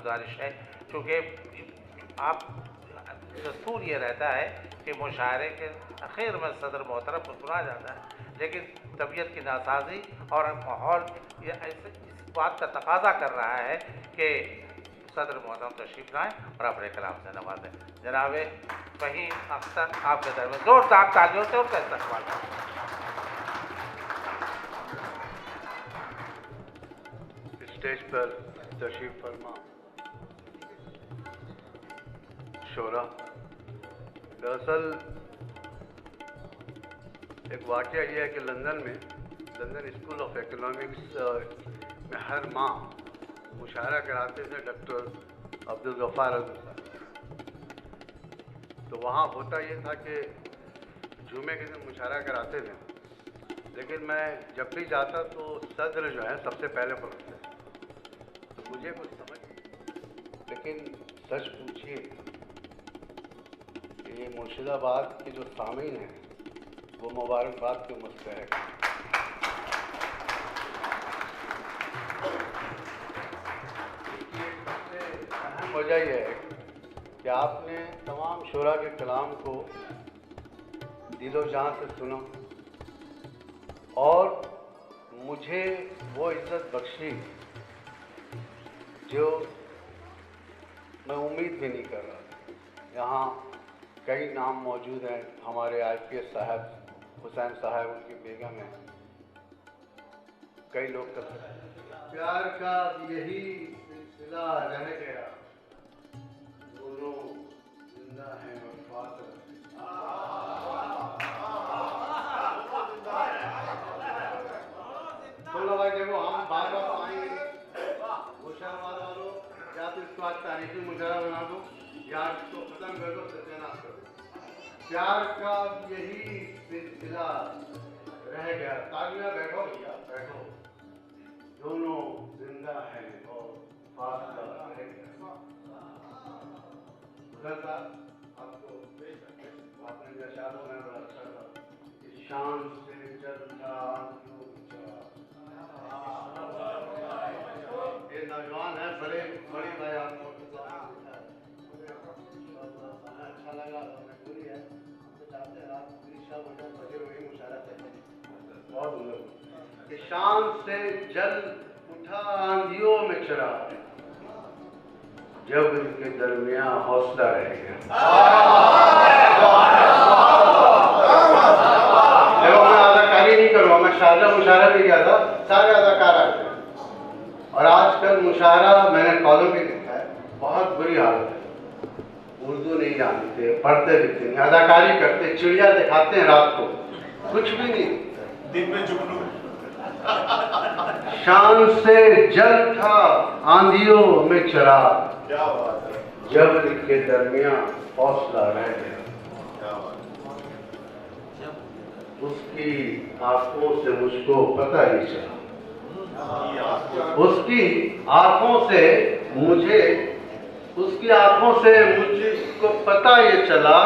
गुजारिश है, चूँकि आप दस्तूर ये रहता है कि मुशायरे के आखिर में सदर मोहतरम को सुना जाता है, लेकिन तबीयत की नासाजी और माहौल ये ऐसे इस बात का तकाजा कर रहा है कि सदर मोहतरम तशरीफ लाएँ और अपने कलाम से नवाजें। जनाब फ़हीम अख्तर आपके दरमियान जोरदार तालियों से उनका इस्तकबाल करें। स्टेज पर तशरीफ फरमा शोरा। दरअसल एक वाक़या यह है कि लंदन स्कूल ऑफ इकोनॉमिक्स में हर माह मुशायरा कराते थे डॉक्टर अब्दुल गफ़ार साहब। तो वहाँ होता ये था कि जुमे के दिन मुशायरा कराते थे, लेकिन मैं जब भी जाता तो सदर जो है सबसे पहले पढ़ते थे, तो मुझे कुछ समझ, लेकिन सच पूछिए कि ये मुर्शिदाबाद के जो सामीन हैं वो मुबारकबाद के मुस्तहक हैं। सबसे अहम वजह यह है कि आपने तमाम शोरा के कलाम को दिलो जान से सुना और मुझे वो इज्जत बख्शी जो मैं उम्मीद भी नहीं कर रहा। यहाँ कई नाम मौजूद हैं, हमारे IPS साहब, हुसैन साहब, उनकी बेगम हैं, कई लोग कर सकते। प्यार का यही सिलसिला रह गया, दोनों जिंदा हैं वफात। बोलो भाई, देखो हम बार बार आएंगे मुशायरा वालों, या तो इसको आज तारीखी मुशायरा बना दो या इसको खत्म कर दो, सत्यानाश कर दो। प्यार का यही सिलसिला रह गया। तालियां बैठो भैया, बैठो। दोनों जिंदा हैं और फासला रह गया। उधर साहब आपको आपने जशारों में बड़ा अच्छा था। इस शान से चलता ये नौजवान है, बड़े बड़ी भाई आपको अच्छा लगा। मजबूरी है, हम तो चाहते हैं रात पूरी शाम बजे वही मुशायरा करते हैं। बहुत कि शान से जल उठा आंधियों में चढ़ा, जब इनके दरमियां हौसला रह गया। देखो मैं अदाकारी नहीं करूँगा, मैं शारजा मुशायरा भी किया था, सारे अदाकार आए थे। और आजकल मुशायरा मैंने कॉलम भी लिखा है, बहुत बुरी हालत है। उर्दू नहीं जानते, पढ़ते लिखते नहीं, अदाकारी करते, चिड़िया दिखाते हैं रात को, कुछ भी नहीं, दिन में जुगनू। शान से जल था आंधियों में चरा, क्या बात है, जब के दरमियां हौसला रह गया। क्या बात है। उसकी आंखों से मुझको पता ही चला, उसकी आंखों से मुझे, उसकी आंखों से मुझको पता ये चला,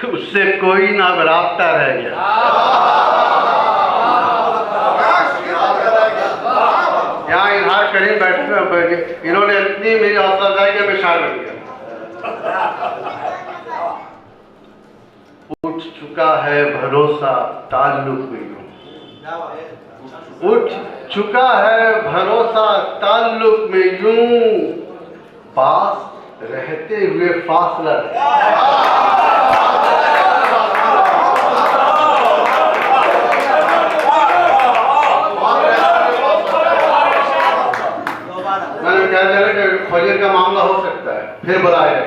उससे कोई ना राब्ता रह गया। यहाँ इजहार करीम बैठे हुए, इन्होंने इतनी मेरी हौसला अफजाई कि मैं शायर बन गया। उठ चुका है भरोसा ताल्लुक में यूं, उठ चुका है भरोसा ताल्लुक में यूं, पास रहते हुए फासला। मैंने कहा कि फजर का मामला हो सकता है, फिर बुलाया।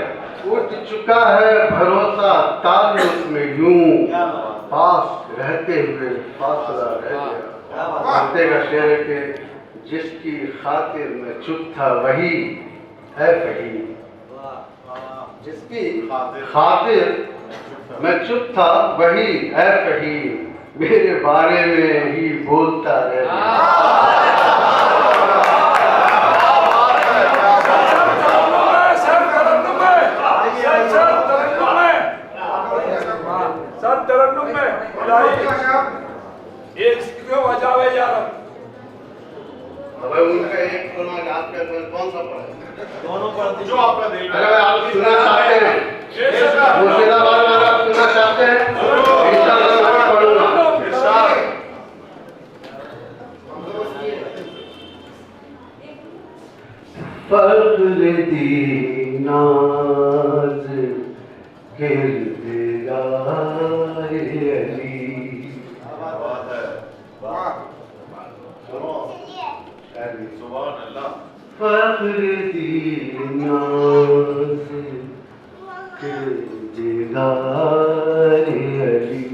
उठ चुका है भरोसा ताल्लुक में यूं, पास रहते हुए फासला रह गया। कहते का शेर है कि जिसकी खातिर में चुप था वही है फहीम, जिसकी खातिर मैं चुप था वही है फहीम, मेरे बारे में ही बोलता रह गया। उनका एक कौन सा पढ़े? जो आपका दिल में अगर आप सुनना चाहते हैं मुर्शिदाबाद में अगर आप सुनना चाहते हैं इंशाअल्लाह मैं पढ़ूंगा। फख्र दीनाज किरदार अली। सुभान अल्लाह। फख्र दीनाज किरदार अली।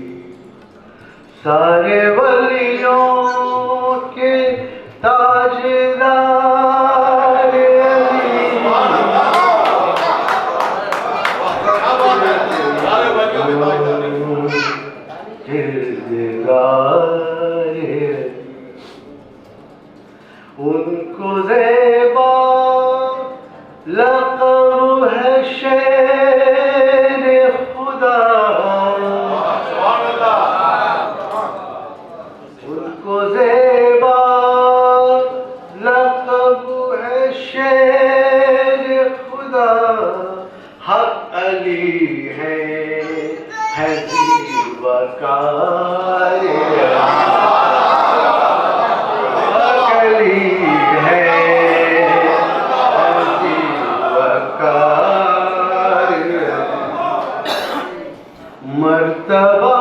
सारे वलियों के ताजदार अली। किरदार उनको ज़ेबा लक़ब है शेर खुदा। उनको ज़ेबा लक़ब है शेर खुदा। हक अली है ज़ीवकार मर्तबा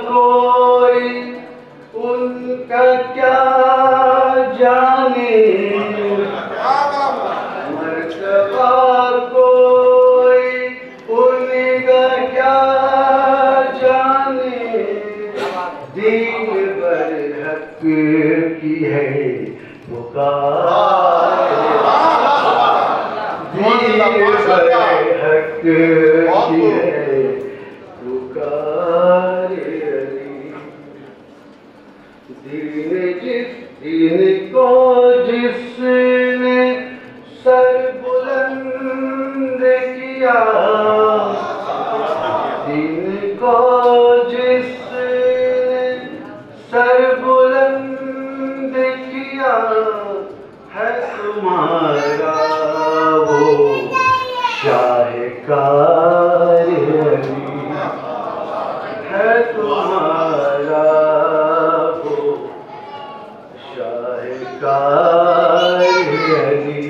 कोई उनका क्या जाने। मर्तबा कोई उनका क्या जाने। दीन बर हक की है पुकार। दीन बर हक की है दीन को जिसने सर बुलंद किया। दीन को जिसने सर बुलंद किया है तुम्हारा वो शाहकार अली। है तुम्हारा वो शाहकार अली।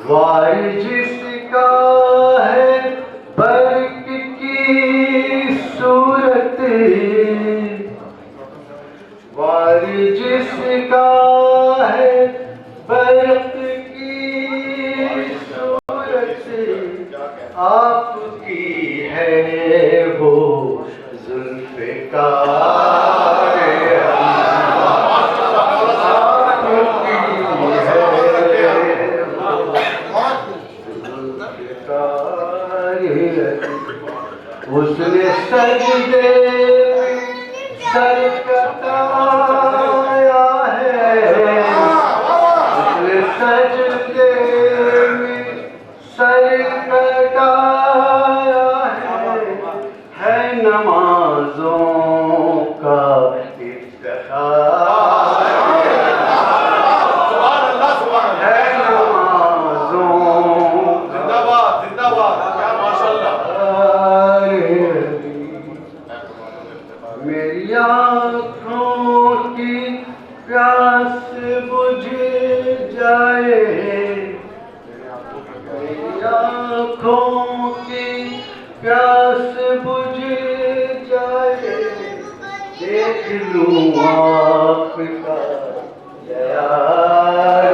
वार जिसका है बर्क की सूरत। वार जिसका है बर्क की सूरत। आपकी है वो जुल्फ़िकार आपकी है वो जुल्फ़िकार। उसने सजदे में सर कटाया है। उसने सजदे में सर कटाया है नमाजों का इफ्तिखार। है नमाजों जिंदाबाद जिंदाबाद। क्या माशाअल्लाह। मेरी आँखों की प्यास बुझ जाए। मेरी आँखों की प्यास बुझ जाए। देख लूं आपका प्यार।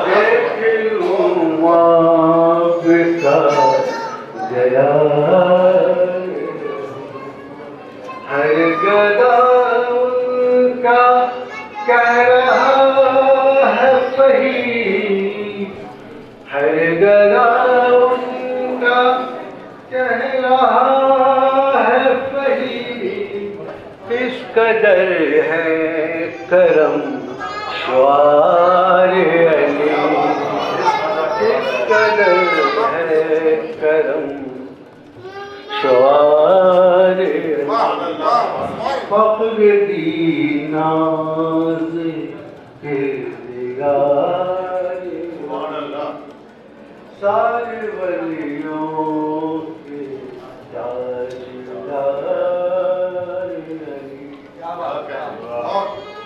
देख लूं आपका प्यार। हर गदा उनका कह रहा है वही। हर गदा उनका कह रहा है वही। किस कदर है करम श्वार अली। किस कदर है करम श्वार फख्र दीनाज किरदार ताजदारी सुभान अल्लाह सारे वलियों के ताजदारी क्या बात है और क्या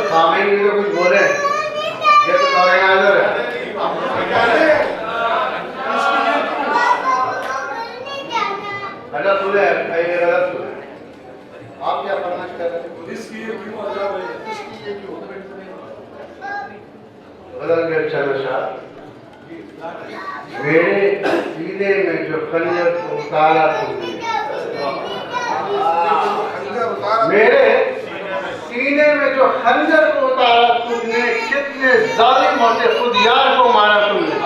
सामने भी तो कुछ बोले ये तो करेंगे आदर है गलत सुने ये गलत सुने आप क्या फरमाइश कर रहे हैं बदल गया चलो मेरे सीने में जो खंजर को उतारा तुमने मेरे सीने में जो खंजर को उतारा तुमने कितने जालिम होते खुद यार को मारा तुमने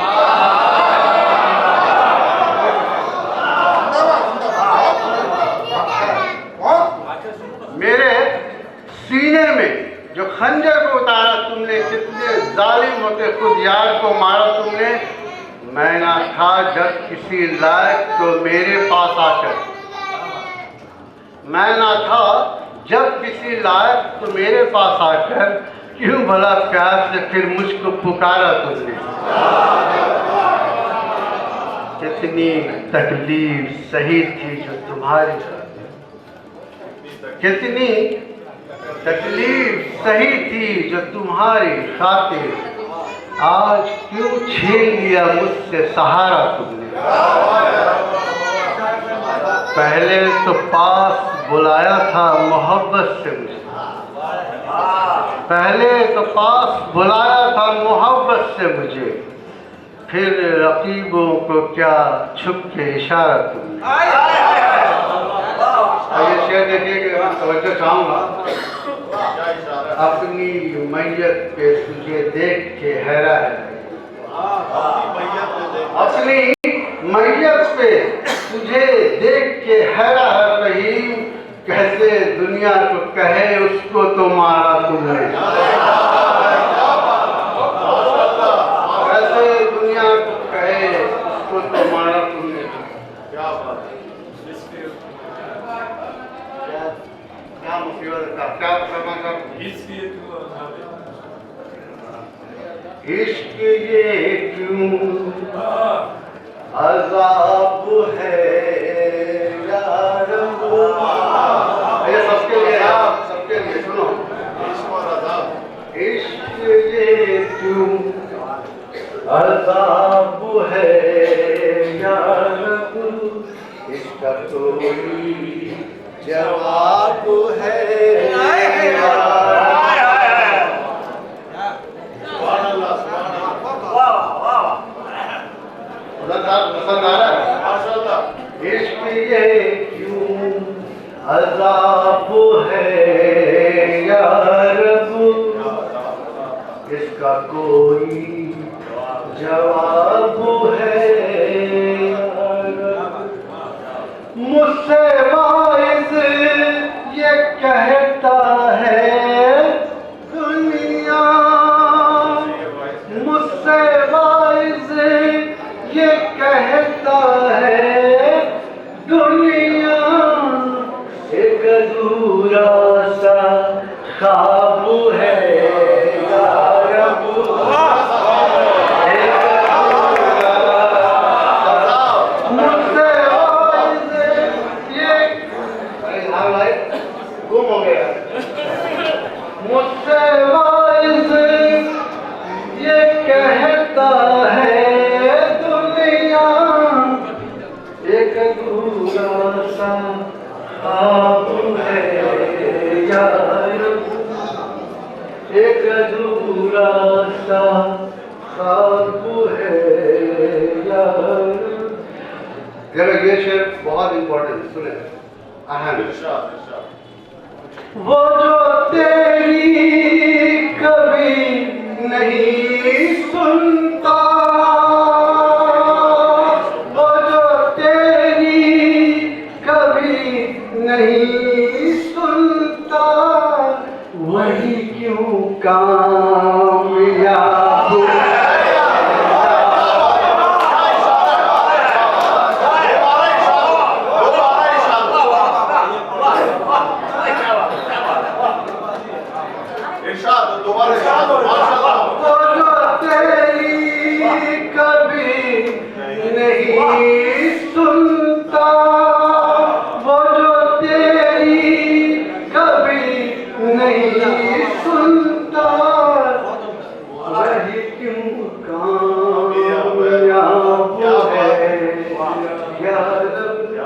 मेरे सीने में जो खंजर को उतारा तुमने कितने जालिम होते खुद यार को मारा तुमने मैं ना था जब किसी लायक तो मेरे पास आकर मैं ना था जब किसी लायक तो मेरे पास आकर क्यों भला प्यार से फिर मुझको पुकारा तुमने कितनी तकलीफ सही थी जो तुम्हारी कितनी तकलीफ सही थी जो तुम्हारी खातिर आज क्यों छीन लिया मुझसे सहारा तुमने पहले तो पास बुलाया था मोहब्बत से मुझे पहले तो पास बुलाया था मोहब्बत से मुझे फिर रकीबों को क्या छुप के इशारा तुमने ये शेर देखिए कि मैं तवज्जो चाहूँगा अपनी मैयत पे तुझे देख के हैरा है अपनी मैयत पे तुझे देख के हैरा है रहीम कैसे दुनिया को कहे उसको तो मारा तुमने कैसे दुनिया को कहे उसको तो मारा तुमने क्या बात क्या मुसीबत का क्या करना का इश्क ये क्यों अज़ाब है यार ये सबके लिए सुनो इश्क ये क्यों अज़ाब है यार इसका कोई जवाब है पसंद आ रहा है इश्क ये क्यों अज़ाब है यार इसका कोई जवाब है मुझसे वाइज़ ये कहता है दुनिया मुझसे वाइज़ ये कहता है दुनिया एक अधूरा सा ख्वाब है यार मुझसे गुम हो गया मुझसे वाइज़ ये कहता है दुनिया एक अधूरा सा ख्वाब है यार एक अधूरा सा ख्वाब है यार ये शेर बहुत इम्पोर्टेंट सुने अहम वो जो तेरी कभी नहीं सुनता वो जो तेरी कभी नहीं सुनता वही क्यों कामयाब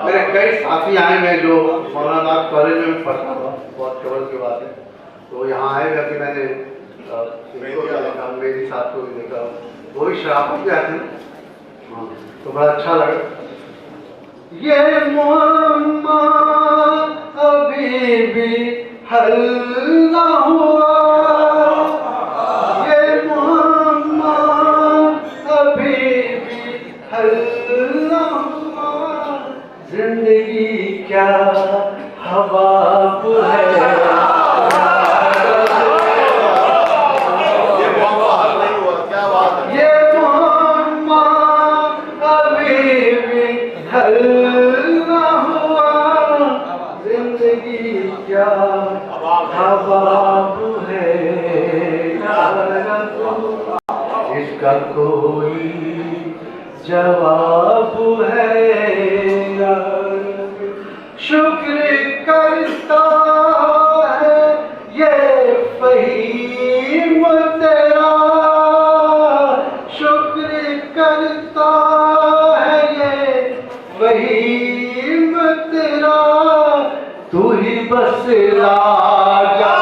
मेरे कई साथी आए हैं जो मौलाना कॉलेज में पढ़ता था, बहुत कबल की बात है। तो यहाँ आए हुए अभी मैंने इनको भी देखा, मेरी साथ को भी देखा, वो भी शराब भी आते हैं। हाँ, तो बड़ा अच्छा लगा। ये मोहम्मद अभी भी हल ना हुआ, ये मोहम्मद अभी भी हल ना हुआ, जिंदगी क्या हवाब है। ये मामला हल नहीं हुआ, क्या बात है। ये मोहम्मद अभी भी हल ना हुआ, जिंदगी क्या हवाब है। इसका कोई जवाब है। शुक्र करता है ये फहीम तेरा, शुक्र करता है ये फहीम तेरा, तू ही बस राजा